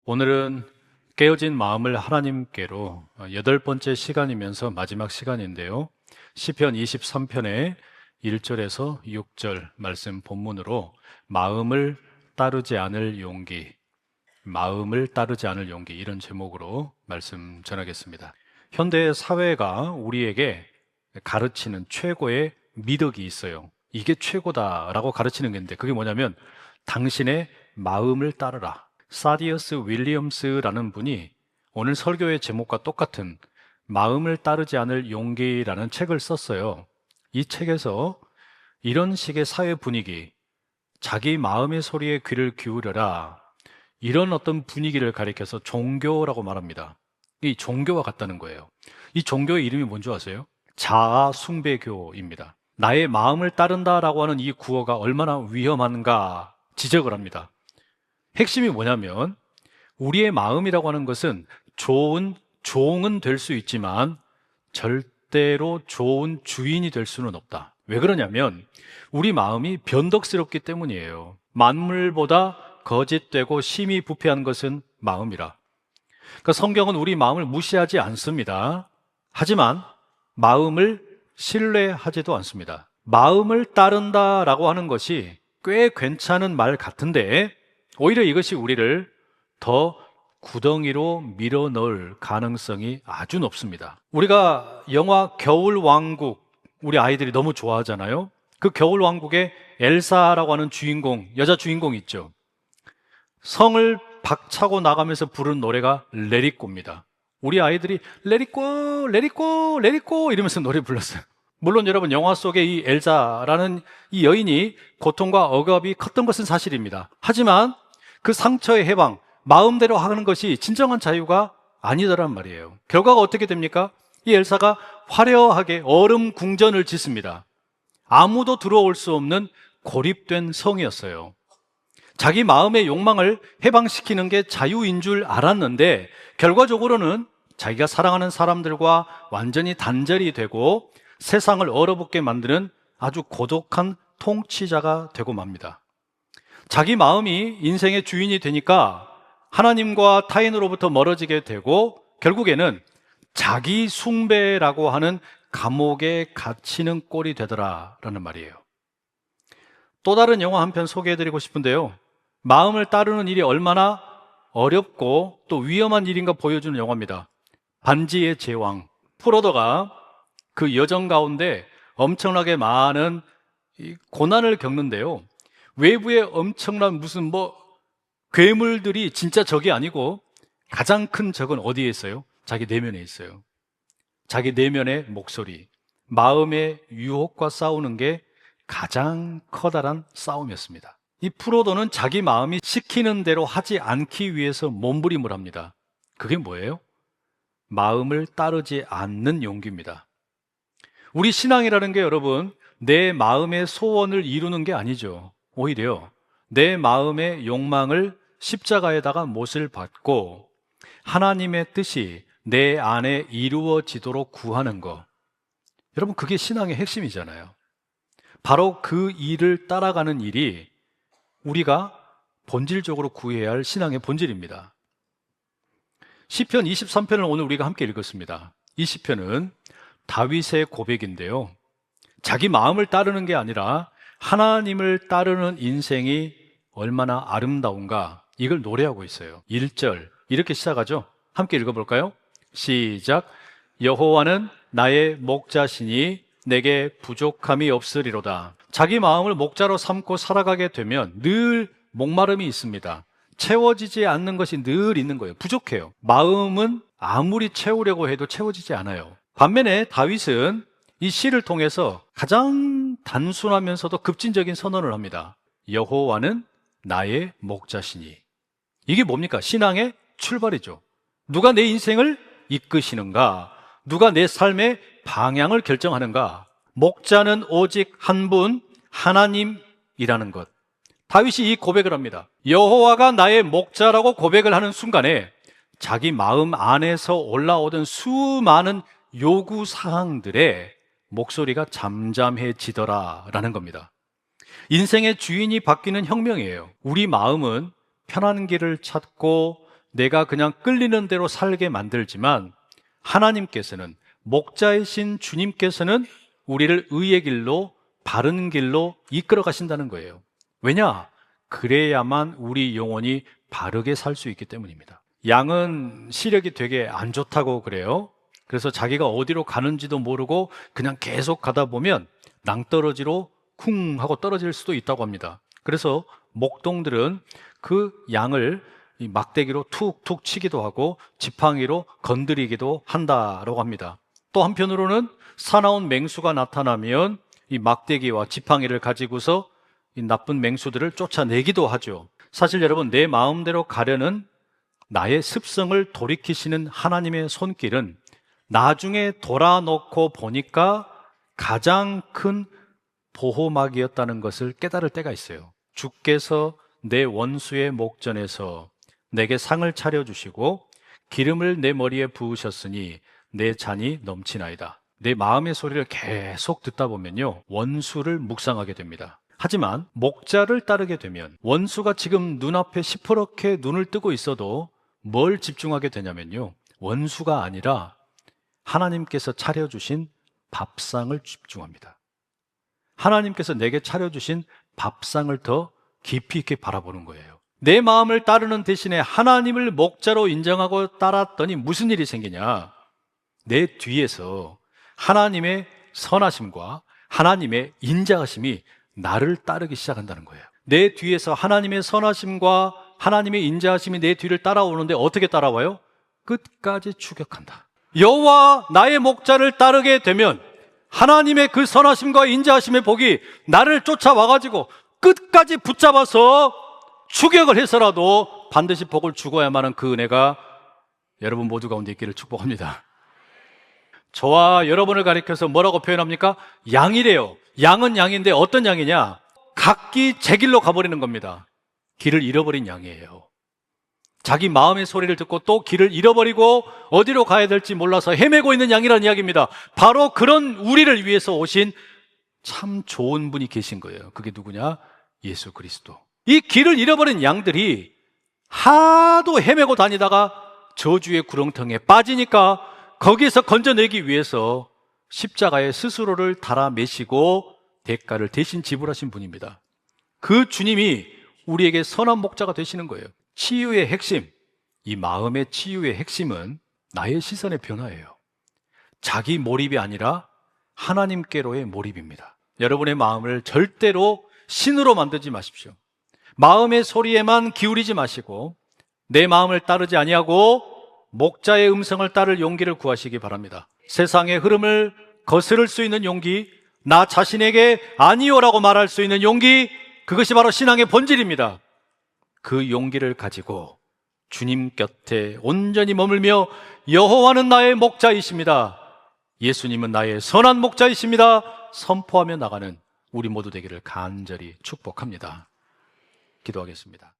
오늘은 깨어진 마음을 하나님께로 8번째 시간이면서 마지막 시간인데요. 시편 23편의 1절에서 6절 말씀 본문으로 마음을 따르지 않을 용기, 마음을 따르지 않을 용기, 이런 제목으로 말씀 전하겠습니다. 현대 사회가 우리에게 가르치는 최고의 미덕이 있어요. 이게 최고다라고 가르치는 게 있는데, 그게 뭐냐면 당신의 마음을 따르라. 사디어스 윌리엄스라는 분이 오늘 설교의 제목과 똑같은 마음을 따르지 않을 용기라는 책을 썼어요. 이 책에서 이런 식의 사회 분위기, 자기 마음의 소리에 귀를 기울여라, 이런 어떤 분위기를 가리켜서 종교라고 말합니다. 이 종교와 같다는 거예요. 이 종교의 이름이 뭔지 아세요? 자아 숭배교입니다. 나의 마음을 따른다라고 하는 이 구호가 얼마나 위험한가 지적을 합니다. 핵심이 뭐냐면 우리의 마음이라고 하는 것은 좋은 종은 될 수 있지만 절대로 좋은 주인이 될 수는 없다. 왜 그러냐면 우리 마음이 변덕스럽기 때문이에요. 만물보다 거짓되고 심히 부패한 것은 마음이라. 그러니까 성경은 우리 마음을 무시하지 않습니다. 하지만 마음을 신뢰하지도 않습니다. 마음을 따른다라고 하는 것이 꽤 괜찮은 말 같은데 오히려 이것이 우리를 더 구덩이로 밀어넣을 가능성이 아주 높습니다. 우리가 영화 겨울왕국, 우리 아이들이 너무 좋아하잖아요. 그 겨울왕국에 엘사라고 하는 주인공, 여자 주인공이 있죠. 성을 박차고 나가면서 부른 노래가 Let It Go입니다. 우리 아이들이 Let It Go, Let It Go, Let It Go 이러면서 노래 불렀어요. 물론 여러분, 영화 속의 이 엘사라는 이 여인이 고통과 억압이 컸던 것은 사실입니다. 하지만 그 상처의 해방, 마음대로 하는 것이 진정한 자유가 아니더란 말이에요. 결과가 어떻게 됩니까? 이 엘사가 화려하게 얼음 궁전을 짓습니다. 아무도 들어올 수 없는 고립된 성이었어요. 자기 마음의 욕망을 해방시키는 게 자유인 줄 알았는데 결과적으로는 자기가 사랑하는 사람들과 완전히 단절이 되고 세상을 얼어붙게 만드는 아주 고독한 통치자가 되고 맙니다. 자기 마음이 인생의 주인이 되니까 하나님과 타인으로부터 멀어지게 되고 결국에는 자기 숭배라고 하는 감옥에 갇히는 꼴이 되더라라는 말이에요. 또 다른 영화 한 편 소개해드리고 싶은데요. 마음을 따르는 일이 얼마나 어렵고 또 위험한 일인가 보여주는 영화입니다. 반지의 제왕. 프로도가 그 여정 가운데 엄청나게 많은 고난을 겪는데요. 외부에 엄청난 무슨 괴물들이 진짜 적이 아니고 가장 큰 적은 어디에 있어요? 자기 내면에 있어요. 자기 내면의 목소리, 마음의 유혹과 싸우는 게 가장 커다란 싸움이었습니다. 이 프로도는 자기 마음이 시키는 대로 하지 않기 위해서 몸부림을 합니다. 그게 뭐예요? 마음을 따르지 않는 용기입니다. 우리 신앙이라는 게 여러분, 내 마음의 소원을 이루는 게 아니죠. 오히려 내 마음의 욕망을 십자가에다가 못을 박고 하나님의 뜻이 내 안에 이루어지도록 구하는 것. 여러분, 그게 신앙의 핵심이잖아요. 바로 그 일을 따라가는 일이 우리가 본질적으로 구해야 할 신앙의 본질입니다. 시편 23편을 오늘 우리가 함께 읽었습니다. 이 시편은 다윗의 고백인데요. 자기 마음을 따르는 게 아니라 하나님을 따르는 인생이 얼마나 아름다운가, 이걸 노래하고 있어요. 1절 이렇게 시작하죠. 함께 읽어볼까요? 시작. 여호와는 나의 목자시니 내게 부족함이 없으리로다. 자기 마음을 목자로 삼고 살아가게 되면 늘 목마름이 있습니다. 채워지지 않는 것이 늘 있는 거예요. 부족해요. 마음은 아무리 채우려고 해도 채워지지 않아요. 반면에 다윗은 이 시를 통해서 가장 단순하면서도 급진적인 선언을 합니다. 여호와는 나의 목자시니. 이게 뭡니까? 신앙의 출발이죠. 누가 내 인생을 이끄시는가? 누가 내 삶의 방향을 결정하는가? 목자는 오직 한 분, 하나님이라는 것. 다윗이 이 고백을 합니다. 여호와가 나의 목자라고 고백을 하는 순간에 자기 마음 안에서 올라오던 수많은 요구 사항들의 목소리가 잠잠해지더라라는 겁니다. 인생의 주인이 바뀌는 혁명이에요. 우리 마음은 편한 길을 찾고 내가 그냥 끌리는 대로 살게 만들지만 하나님께서는, 목자이신 주님께서는 우리를 의의 길로, 바른 길로 이끌어 가신다는 거예요. 왜냐? 그래야만 우리 영혼이 바르게 살 수 있기 때문입니다. 양은 시력이 되게 안 좋다고 그래요. 그래서 자기가 어디로 가는지도 모르고 그냥 계속 가다 보면 낭떠러지로 쿵 하고 떨어질 수도 있다고 합니다. 그래서 목동들은 그 양을 이 막대기로 툭툭 치기도 하고 지팡이로 건드리기도 한다라고 합니다. 또 한편으로는 사나운 맹수가 나타나면 이 막대기와 지팡이를 가지고서 이 나쁜 맹수들을 쫓아내기도 하죠. 사실 여러분, 내 마음대로 가려는 나의 습성을 돌이키시는 하나님의 손길은 나중에 돌아놓고 보니까 가장 큰 보호막이었다는 것을 깨달을 때가 있어요. 주께서 내 원수의 목전에서 내게 상을 차려주시고 기름을 내 머리에 부으셨으니 내 잔이 넘치나이다. 내 마음의 소리를 계속 듣다 보면요, 원수를 묵상하게 됩니다. 하지만 목자를 따르게 되면 원수가 지금 눈앞에 시퍼렇게 눈을 뜨고 있어도 뭘 집중하게 되냐면요, 원수가 아니라 하나님께서 차려주신 밥상을 집중합니다. 하나님께서 내게 차려주신 밥상을 더 깊이 있게 바라보는 거예요. 내 마음을 따르는 대신에 하나님을 목자로 인정하고 따랐더니 무슨 일이 생기냐? 내 뒤에서 하나님의 선하심과 하나님의 인자하심이 나를 따르기 시작한다는 거예요. 내 뒤에서 하나님의 선하심과 하나님의 인자하심이 내 뒤를 따라오는데 어떻게 따라와요? 끝까지 추격한다. 여호와 나의 목자를 따르게 되면 하나님의 그 선하심과 인자하심의 복이 나를 쫓아와가지고 끝까지 붙잡아서 추격을 해서라도 반드시 복을 주고야만 하는 그 은혜가 여러분 모두 가운데 있기를 축복합니다. 저와 여러분을 가리켜서 뭐라고 표현합니까? 양이래요. 양은 양인데 어떤 양이냐? 각기 제 길로 가버리는 겁니다. 길을 잃어버린 양이에요. 자기 마음의 소리를 듣고 또 길을 잃어버리고 어디로 가야 될지 몰라서 헤매고 있는 양이라는 이야기입니다. 바로 그런 우리를 위해서 오신 참 좋은 분이 계신 거예요. 그게 누구냐? 예수 그리스도. 이 길을 잃어버린 양들이 하도 헤매고 다니다가 저주의 구렁텅이에 빠지니까 거기에서 건져내기 위해서 십자가에 스스로를 달아 매시고 대가를 대신 지불하신 분입니다. 그 주님이 우리에게 선한 목자가 되시는 거예요. 치유의 핵심, 이 마음의 치유의 핵심은 나의 시선의 변화예요. 자기 몰입이 아니라 하나님께로의 몰입입니다. 여러분의 마음을 절대로 신으로 만들지 마십시오. 마음의 소리에만 기울이지 마시고 내 마음을 따르지 아니하고 목자의 음성을 따를 용기를 구하시기 바랍니다. 세상의 흐름을 거스를 수 있는 용기, 나 자신에게 아니요라고 말할 수 있는 용기, 그것이 바로 신앙의 본질입니다. 그 용기를 가지고 주님 곁에 온전히 머물며 여호와는 나의 목자이십니다, 예수님은 나의 선한 목자이십니다 선포하며 나가는 우리 모두 되기를 간절히 축복합니다. 기도하겠습니다.